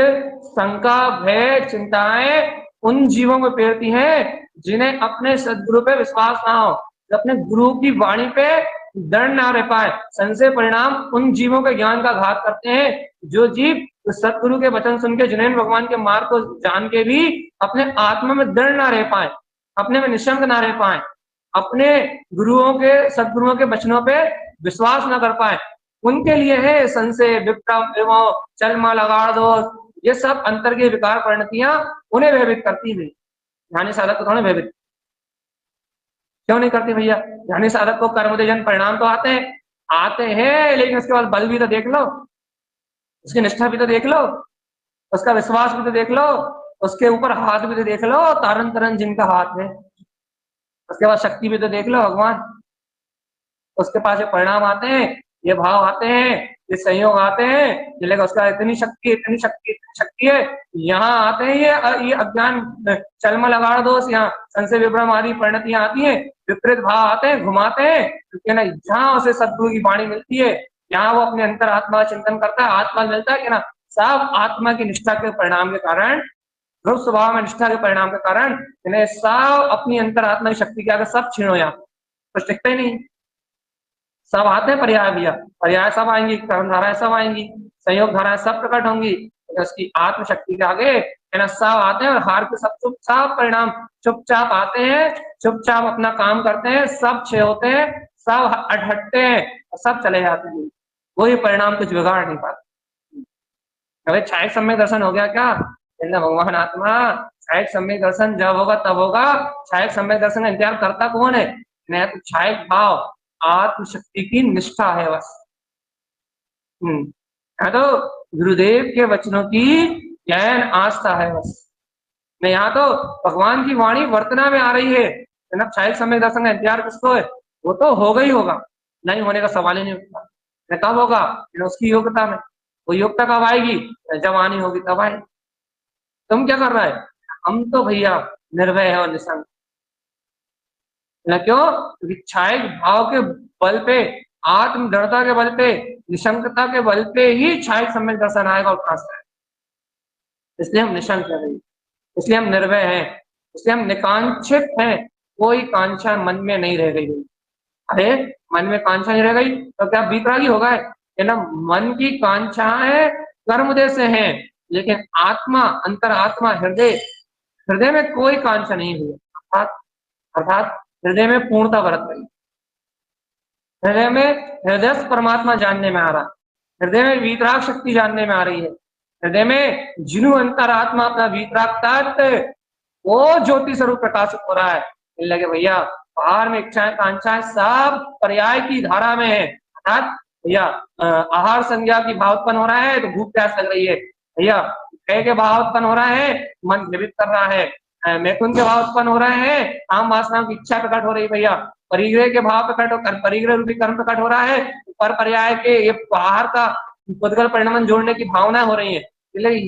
शंका भय चिंताएं उन जीवों को पेरती हैं जिन्हें अपने सदगुरु पे विश्वास ना हो, जो अपने गुरु की वाणी पे दृढ़ ना रह पाए। संशय परिणाम उन जीवों के ज्ञान का घात करते हैं, जो जीव सदगुरु के वचन सुन के जिन्हें भगवान के मार्ग को जान के भी अपने आत्मा में दृढ़ ना रह पाए, अपने में निशंक ना रह पाए, अपने गुरुओं के सदगुरुओं के वचनों पे विश्वास ना कर पाए, उनके लिए है संशय विक्रम एवं चलमा लगाड़ दो, ये सब अंतर के विकार परिणतियां उन्हें भयभीत करती हुई, ध्यान साधक को थोड़ा भयभीत। क्यों नहीं करती भैया? यानी साधक को कर्मोदयजन परिणाम तो आते हैं, लेकिन उसके बाद बल भी तो देख लो, उसकी निष्ठा भी तो देख लो, उसका विश्वास भी तो देख लो, उसके ऊपर हाथ भी तो देख लो, तारन तरन जिनका हाथ है, उसके बाद शक्ति भी तो देख लो भगवान। उसके पास ये परिणाम आते हैं, ये भाव आते हैं, ये संयोग आते हैं, ये लगा उसका इतनी शक्ति, इतनी शक्ति, इतनी शक्ति है। यहाँ आते हैं ये अज्ञान, चलमल अगाड़ दोष, यहाँ संशय विभ्रम आदि परिणतियां आती हैं, विपरीत भाव आते हैं, घुमाते हैं, क्योंकि ना जहाँ उसे सद्गुरु की वाणी मिलती है, यहाँ वो अपने अंतर आत्मा का चिंतन करता है, आत्मा मिलता है कि ना, सब आत्मा की निष्ठा के परिणाम के कारण, ध्रुव स्वभाव में निष्ठा के परिणाम के कारण, इन्हें सब अपनी अंतर आत्मा की शक्ति के आगे सब छीनो, यहाँ कुछ टिकता ही नहीं। सब आते हैं पर्याय भैया, पर्याय सब आएंगी, कर्म धाराएं सब आएंगी, संयोग धाराएं सब प्रकट होंगी, उसकी आत्मशक्ति के आगे है ना, सब आते हैं और हार के सब चुपचाप परिणाम चुपचाप आते हैं, चुपचाप अपना काम करते हैं, सब छे होते हैं, सब हटते हैं, सब चले जाते हैं, वही परिणाम कुछ बिगाड़ नहीं पाते। अरे छायक सम्यक दर्शन हो गया क्या? भगवान आत्मा छायक सम्यक दर्शन जब होगा तब होगा। छायक सम्यक दर्शन का इंतजार करता कौन है? नहीं तो छायक भाव आत्मशक्ति की निष्ठा है बस। तो गुरुदेव के वचनों की गहन आस्था है बस। नहीं, यहाँ तो भगवान की वाणी वर्तना में आ रही है, जनाब छायक सम्यक दर्शन का इंतजार किसको है? वो तो होगा ही होगा, नहीं होने का सवाल ही नहीं उठता। कब होगा? उसकी योग्यता में, वो योग्यता कब आएगी? जब आनी होगी तब आएगी। तुम क्या कर रहा है? हम तो भैया निर्भय है और निसंग। क्यों? क्योंकि छायक भाव के बल पे, आत्म दृढ़ता के बल पे, निशंकता के बल पे ही छायक सम्यक दर्शन आएगा और खास है। इसलिए हम निशंक है भाई, इसलिए हम निर्भय हैं, इसलिए हम निकांक्षित हैं, कोई कांक्षा मन में नहीं रह गई। अरे मन में कांक्षा नहीं रह गई तो क्या बीतरागी होगा? ना, मन की कांक्षाएं कर्म उदय से हैं, लेकिन आत्मा, अंतर आत्मा, हृदय में कोई कांक्षा नहीं हुई, अर्थात हृदय में पूर्णता बरत रही, हृदय में हृदय परमात्मा जानने में आ रहा, हृदय में वीतराग शक्ति जानने में आ रही है, हृदय में जिनु अंतर आत्मा अपना वीतराग तत्व वो ज्योति स्वरूप प्रकाशित हो रहा है। लगे भैया बाहर में इच्छाएं कांक्षाएं सब पर्याय की धारा में है, अर्थात भैया आहार संज्ञा की भाव उत्पन्न हो रहा है तो भूख प्यास लग रही है, भैया कह के भाव उत्पन्न हो रहा है, मन जीवित कर रहा है, मैथुन के भाव उत्पन्न हो रहे हैं, काम वासना की इच्छा प्रकट हो रही है, भैया परिग्रह के भाव प्रकट हो, परिग्रह रूपी कर्म प्रकट हो रहा है, पर पर्याय के ये बाहर का उद्गल परिणमन जोड़ने की भावना हो रही है,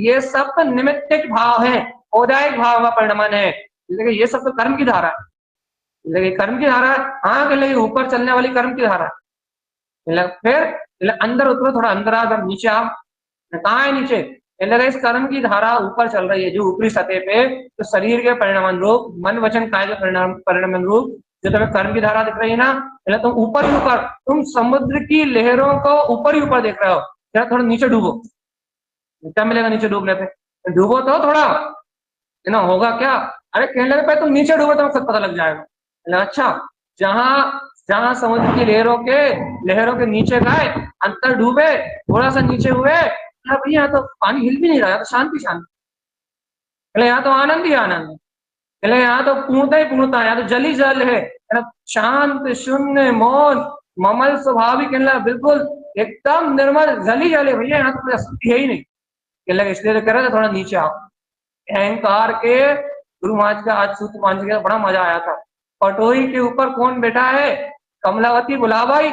ये सब तो निमित्तिक भाव है, औदायिक भाव का परिणमन है, लेकिन ये सब तो कर्म की धारा है, लेकिन कर्म की धारा हाँ के लिए ऊपर चलने वाली कर्म की धारा, फिर अंदर उतरो, थोड़ा अंदर आ, जब नीचे आओ, कहाँ है नीचे? इस कर्म की धारा ऊपर चल रही है जो ऊपरी सतह पे, तो शरीर के परिणाम रूप, मन वचन काय के परिणाम रूप जो तुम्हें कर्म की धारा दिख रही है ना, तुम ऊपर ही ऊपर, तुम समुद्र की लहरों को ऊपर ही ऊपर देख रहे हो, जरा थोड़ा नीचे डूबो, क्या मिलेगा नीचे डूबने पे? डूबो तो थोड़ा है ना, होगा क्या? अरे कहने लगे भाई तुम नीचे डूबो तो सब पता लग जाएगा। अच्छा, जहां जहां समुद्र की लहरों के नीचे गए, अंतर डूबे, थोड़ा सा नीचे हुए, भाई यहाँ तो पानी हिल भी नहीं रहा, तो शांति शांति, यहाँ तो आनंद ही आनंद है, यहाँ तो पूर्णता ही पूर्णता है, यहाँ तो जल ही जल है ना, शांत शून्य मौन ममल स्वाभाविक, बिल्कुल एकदम निर्मल जल ही जल है भैया, यहाँ तो अशुद्धि है ही नहीं। इसलिए तो कह रहे थे थोड़ा नीचे आओ। अहंकार के गुरु महाराज का आज सूत्र मान के बड़ा मजा आया था। पटोरी के ऊपर कौन बैठा है? कमलावती बुलाबाई,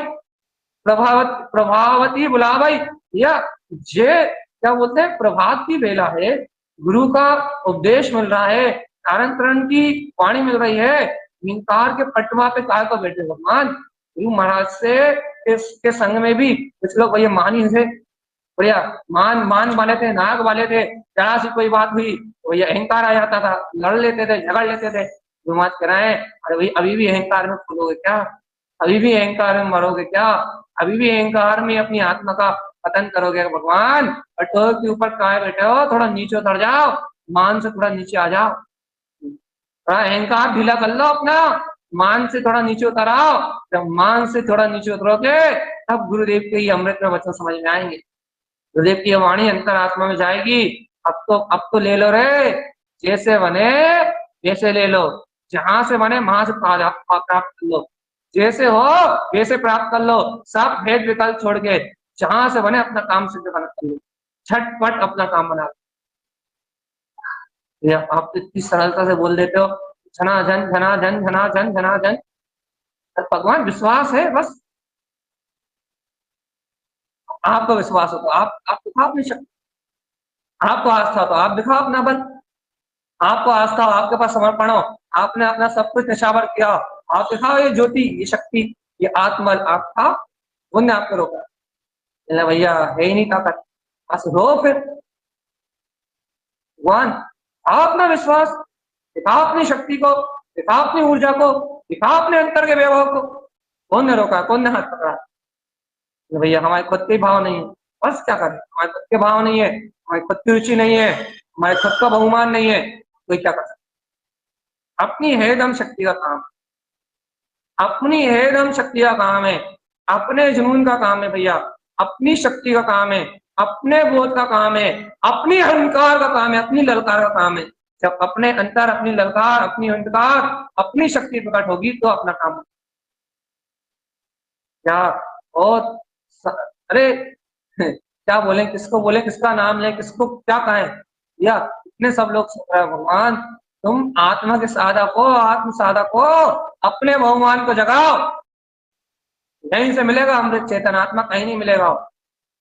प्रभावती बुलाबाई, या जे क्या बोलते हैं, प्रभात की बेला है, गुरु का उपदेश मिल रहा है, कारण तरण की वाणी मिल रही है, अहंकार के पटवा पे काय को बैठे भगवान? गुरु महाराज से के संग में भी कुछ लोग भैया मानी से भैया मान वाले थे, नाग वाले थे, जरा सी कोई बात हुई तो भैया अहंकार आ जाता था, लड़ लेते थे, झगड़ लेते थे। गुरु महाराज कह रहे हैं अरे भाई अभी भी अहंकार में फूलोगे क्या? अभी भी अहंकार में मरोगे क्या? अभी भी अहंकार में अपनी आत्मा का पतन करोगे? भगवान पटोर के ऊपर काय बैठे हो, थोड़ा नीचे उतर जाओ, मान से थोड़ा नीचे आ जाओ, थोड़ा अहंकार ढीला कर लो अपना, मान से थोड़ा नीचे उतर आओ। जब मान से थोड़ा नीचे उतरोगे तब गुरुदेव के ये अमृत में वचन समझ में आएंगे, गुरुदेव की वाणी अंतर आत्मा में जाएगी। अब तो ले लो रे, जैसे बने वैसे ले लो, जहां से बने वहां से प्राप्त कर लो, जैसे हो वैसे प्राप्त कर लो, सब भेद विकल्प छोड़ के जहां से बने अपना काम सिद्ध कर लो, झटपट अपना काम बना लो। आप तो इतनी सरलता से बोल देते हो, झनाझन झनाझन झनाझन झनाझन। भगवान विश्वास है बस, आपको विश्वास हो तो आप दिखाओ अपनी शक्ति, आपको आस्था हो तो आप दिखाओ अपना बल, आपको आस्था हो, आपके पास समर्पण हो, आपने अपना सब कुछ निछावर किया, आप दिखाओ ये ज्योति, ये शक्ति, ये आत्मबल आपका, पुण्य आपको रोका। भैया है ही नहीं ताकत, बस रो फिर भगवान, दिखाओ अपना विश्वास, दिखाओ अपनी शक्ति को, दिखाओ अपनी ऊर्जा को, दिखाओ अपने अंतर के वैभव को। कौन ने रोका, कौन ने हाथ पकड़ा? भैया हमारे खुद के भाव नहीं है, बस क्या करें, हमारे खुद के भाव नहीं है, हमारी खुद की रुचि नहीं है, हमारे खुद का बहुमान नहीं है, तो क्या कर सकते? अपनी है दम शक्ति का काम, अपनी है दम शक्ति का काम है, अपने जुनून का काम है भैया, अपनी शक्ति का काम है, अपने बोध का काम है, अपनी अहंकार का काम है, अपनी ललकार का काम है। जब अपने अंतर, अपनी ललकार, अपनी अहंकार, अपनी शक्ति प्रकट होगी तो अपना काम होगा। क्या और अरे क्या बोले, किसको बोले, किसका नाम ले, किसको क्या कहें? या इतने सब लोग सुन रहे हैं, भगवान तुम आत्मा के साधक हो, आत्म साधक हो, अपने भगवान को जगाओ, यहीं से मिलेगा अमृत चेतनात्मा, कहीं नहीं मिलेगा।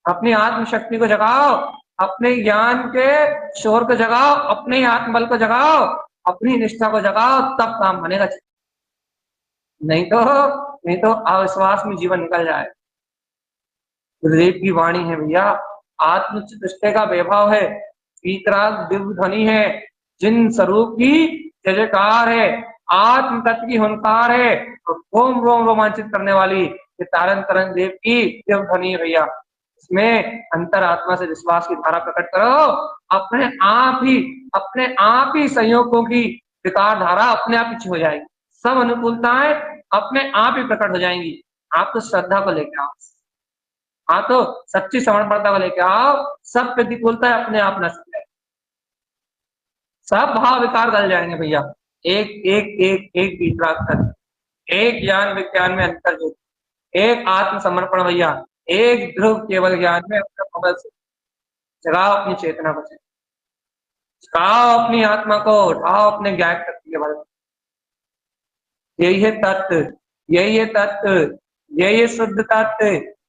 अपनी आत्म शक्ति को जगाओ, अपने ज्ञान के शोर को जगाओ, अपने आत्म बल को जगाओ, अपनी निष्ठा को जगाओ, तब काम बनेगा। नहीं तो अविश्वास में जीवन निकल जाए। गुरुदेव की वाणी है भैया, आत्म दृष्टि का वैभव है, वीतराग दिव्य ध्वनि है, जिन स्वरूप की जय जयकार है, आत्म तत्व की हुंकार है, और रोम रोम रोमांचित करने वाली ये तारन तरन देव की दिव्य ध्वनि है भैया। इसमें अंतर आत्मा से विश्वास की धारा प्रकट करो, अपने आप ही संयोगों की विकार धारा अपने आप पीछे हो जाएगी, सब अनुकूलताएं अपने आप ही प्रकट हो जाएंगी। आप तो श्रद्धा को लेकर आओ, हाँ तो सच्ची समर्पणता को लेके आओ, सब प्रतिकूलता अपने आप नष्ट है, सब भाव विकार गल जाएंगे भैया। एक एक एक एक वितराग, एक ज्ञान विज्ञान में अंतर जो, एक आत्म समर्पण भैया, एक ध्रुव केवल ज्ञान में अपने कमल से जगाओ अपनी चेतना को, जगाओ अपनी आत्मा को, उठाओ अपने ज्ञान शक्ति के बल। यही है तत्व, यही है तत्व, यही है शुद्ध तत्व,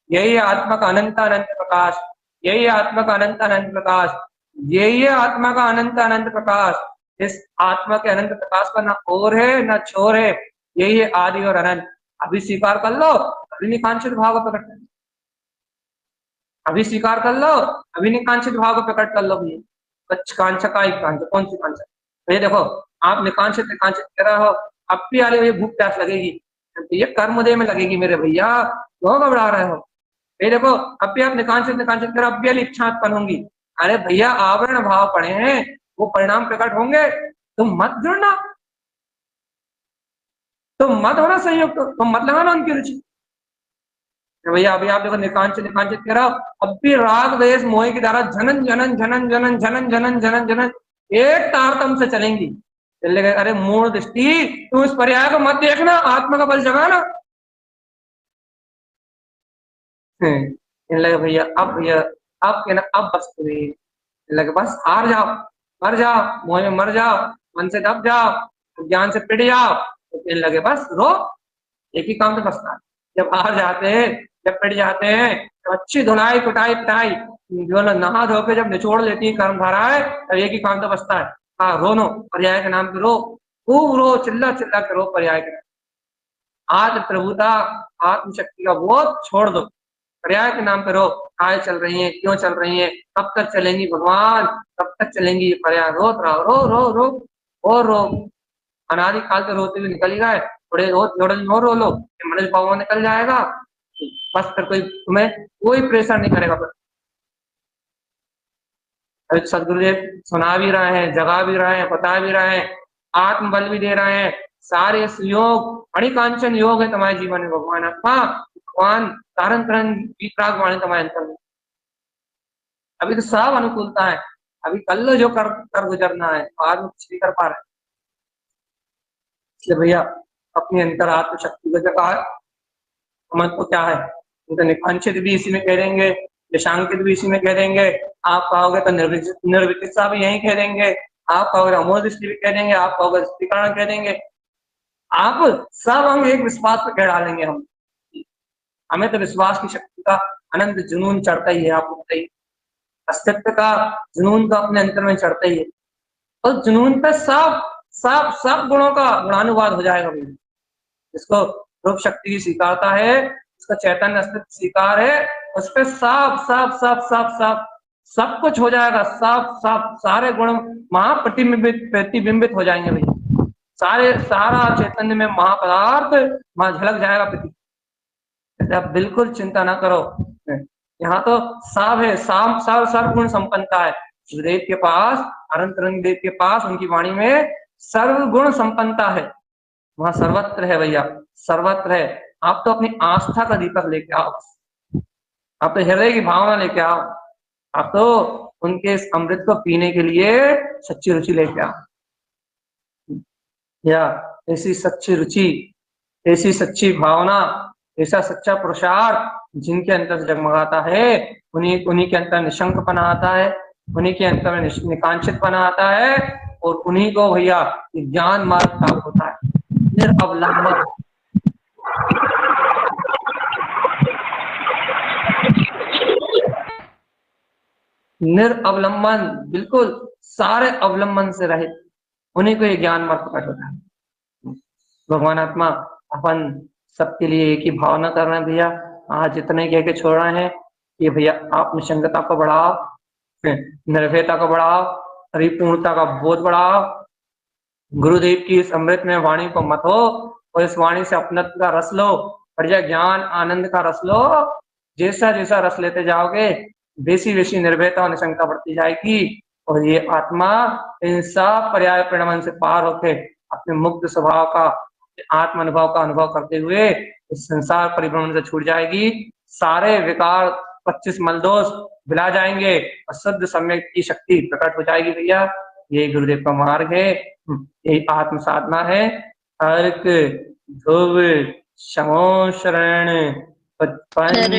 यही है आत्मा का अनंत अनंत प्रकाश, यही है आत्मा का अनंत अनंत प्रकाश, यही है आत्मा का अनंत अनंत प्रकाश। इस आत्मा के अनंत प्रकाश का ना और है ना छोर है, यही है आदि और अनंत। अभी स्वीकार कर लो, अभी निकांक्षित भाव को प्रकट कर, अभी स्वीकार कर लो, अभी निकांक्षित भाव को प्रकट कर लो भैया। कांक्षा का कांक्षा, कौन सी कांक्षा? भैया देखो, आप निकांक्षित निकांक्षित कर रहे हो, अब भी अरे भूख प्यास लगेगी, ये कर्मोदय में लगेगी मेरे भैया, क्यों घबरा रहे हो? ये देखो, अब भी आप निकांक्षित निकांक्षित करो, अब भी इच्छा उत्पन्न होंगी, अरे भैया आवरण भाव पड़े हैं, वो परिणाम प्रकट होंगे, तुम मत जुड़ना, तुम मत होना संयुक्त, तुम मत लगाना उनकी रुचि। भैया अभी आप देखो निकांक्षित निकांक्षित करो, अब भी राग द्वेष मोह की धारा जनन जनन जनन जनन जनन जनन जनन जनन एक तारतम से चलेंगी। चले अरे मूल दृष्टि, तू इस पर्याय को मत देखना, आत्मा का बल जगाना। लगे भैया अब कहना, अब बस लगे बस हार जाओ, मर जाओ, मोह में मर जाओ, मन से दब जाओ, ज्ञान से पिट जाओ, तो फिर लगे बस रो, एक ही काम तो बसता है। जब हार जाते हैं, जब पिट जाते हैं, तो अच्छी धुलाई कुटाई पिटाई जो नहा धो के जब निचोड़ लेती है कर्म धाराएं, तब एक ही काम तो बसता है, हाँ रोनो, पर्याय के नाम पे रो, खूब रो, चिल्ला चिल्ला के रो पर्याय के नाम। आज प्रभुता आत्मशक्ति का बोध छोड़ दो, पर्याय के नाम पे रो, काय चल रही है, क्यों चल रही है, कब तक चलेंगी भगवान, कब तक चलेंगी ये पर्याय, रो रहो, रो रो रो और रो, अनादि काल से रोते हुए निकल ही रहा है, थोड़े रो थोड़े और रो लो, मनुष्य भाव निकल जाएगा, बस फिर कोई तुम्हें कोई प्रेशर नहीं करेगा। फिर सदगुरुदेव सुना भी रहे हैं, जगा भी रहे हैं, बता भी रहे हैं, आत्म बल भी दे रहे हैं, सारे योग अणिकांचन योग है तुम्हारे जीवन में भगवान आत्मा, भगवान तारन तरन वितराग वाणी तुम्हारे अंतर में। अभी तो सब अनुकूलता है, अभी कल जो कर गुजरना है, आज में कुछ नहीं कर पा रहे। इसलिए भैया अपनी अंतरात्म शक्ति को जगा मन को क्या है, तो निकांक्षित भी इसी में कह देंगे, विषांकित भी इसी में कह देंगे, आप कहोगे तो निर्विकसिता भी यही कह देंगे, आप कहोगे अमोघ दृष्टि भी कह देंगे, आप कहोगे स्थितीकरण कह देंगे। आप सब हम एक विश्वास पे कह डालेंगे। हमें तो विश्वास की शक्ति का अनंत जुनून चढ़ता ही है, आपको बताइए, अस्तित्व का जुनून तो अपने अंतर में चढ़ता ही है, और जुनून पे सब सब सब गुणों का गुणानुवाद हो जाएगा भैया। जिसको रूप शक्ति की स्वीकारता है, उसका चैतन्य अस्तित्व स्वीकार है, उस पर सब सब सब सब सब सब कुछ हो जाएगा, सब सब सारे गुण प्रतिबिंबित हो जाएंगे भैया। सारा चैतन्य में महापदार्थ वहां झलक जाएगा प्रति। आप बिल्कुल चिंता ना करो, यहाँ तो सब है, सर्व गुण संपन्नता है गुरुदेव के पास, अनंत देव के पास, उनकी वाणी में सर्व गुण संपन्नता है, वहां सर्वत्र है भैया, सर्वत्र है। आप तो अपनी आस्था का दीपक लेके आओ, आप तो हृदय की भावना लेके आओ, आप तो उनके इस अमृत को पीने के लिए सच्ची रुचि लेके आओ। या ऐसी सच्ची रुचि, ऐसी सच्ची भावना, ऐसा सच्चा पुरुषार्थ जिनके अंतर से जगमगाता है, उन्हीं के अंतर निशंकपना आता है, उन्हीं के अंतर में निकांक्षितपना आता है, और उन्हीं को भैया ज्ञान मार्ग प्राप्त होता है निरअवलंबन। निरअवलंबन, बिल्कुल सारे अवलंबन से रहित, उन्हीं को ये ज्ञान मार्ग प्रकट होता है। भगवान आत्मा अपन सबके लिए एक ही भावना कर रहे हैं भैया, आज इतने कह के छोड़ रहे हैं कि भैया आप निशंकता को बढ़ाओ, निर्भयता को बढ़ाओ, परिपूर्णता का बोध बढ़ाओ, गुरुदेव की इस अमृत में वाणी को मत हो, और इस वाणी से अपनत्व का रस लो, बढ़िया ज्ञान आनंद का रस लो। जैसा जैसा रस लेते जाओगे, वैसी वैसी निर्भयता और निशंकता बढ़ती जाएगी, और ये आत्मा इन सब पर्याय परिणमन से पार होके अपने मुक्त स्वभाव का, आत्म अनुभव का अनुभव करते हुए इस संसार परिभ्रमण से छूट जाएगी। सारे विकार 25 मलदोष भुला जाएंगे, और शुद्ध सम्यक की शक्ति प्रकट हो जाएगी भैया। यही गुरुदेव का मार्ग है, यही आत्म साधना है। अर्क ध्रुव शमो शरण उत्पन्न